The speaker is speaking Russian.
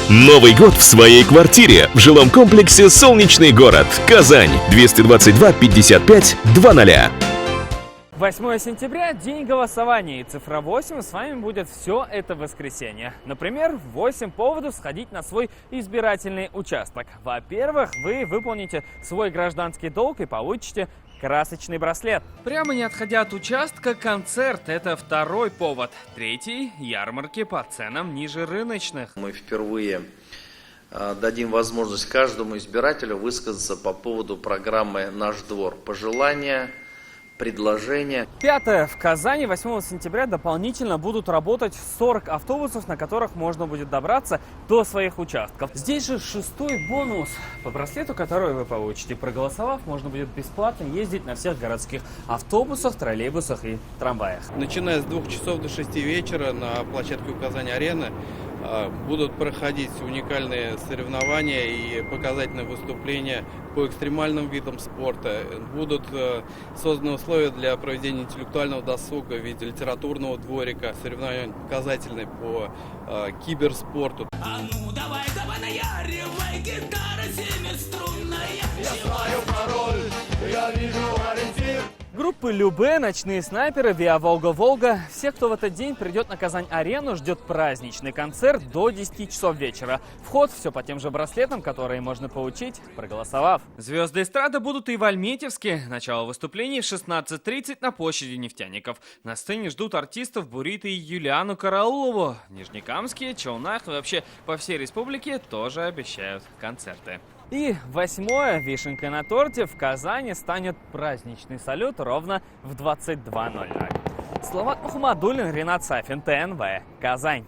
Новый год в своей квартире в жилом комплексе «Солнечный город», Казань, 222 55 00. 8 сентября – день голосования, и цифра 8 с вами будет все это воскресенье. Например, 8 поводов сходить на свой избирательный участок. Во-первых, вы выполните свой гражданский долг и получите красочный браслет. Прямо не отходя от участка, концерт – это второй повод. Третий – ярмарки по ценам ниже рыночных. Мы впервые дадим возможность каждому избирателю высказаться по поводу программы «Наш двор». Пожелания, предложения. Пятое. В Казани 8 сентября дополнительно будут работать 40 автобусов, на которых можно будет добраться до своих участков. Здесь же шестой бонус. По браслету, который вы получите, проголосовав, можно будет бесплатно ездить на всех городских автобусах, троллейбусах и трамваях. Начиная с 2 часов до 6 вечера на площадке у Казань-арены будут проходить уникальные соревнования и показательные выступления по экстремальным видам спорта. Будут созданы условия для проведения интеллектуального досуга в виде литературного дворика, соревнования показательные по киберспорту. А ну давай, наяривай, гитара семиструнная. Я знаю пароль, я вижу ориентир. Группы Любэ, Ночные снайперы, Виа Волга-Волга. Все, кто в этот день придет на Казань-арену, ждет праздничный концерт до 10 часов вечера. Вход все по тем же браслетам, которые можно получить, проголосовав. Звезды эстрады будут и в Альметьевске. Начало выступлений в 16:30 на площади Нефтяников. На сцене ждут артистов Бурито и Юлиану Караулову. Нижнекамские, Челнах и вообще по всей республике тоже обещают концерты. И 8-е, вишенкой на торте, в Казани станет праздничный салют ровно в 22:00. Словак Мухаммадуллин, Ренат Сафин, ТНВ, Казань.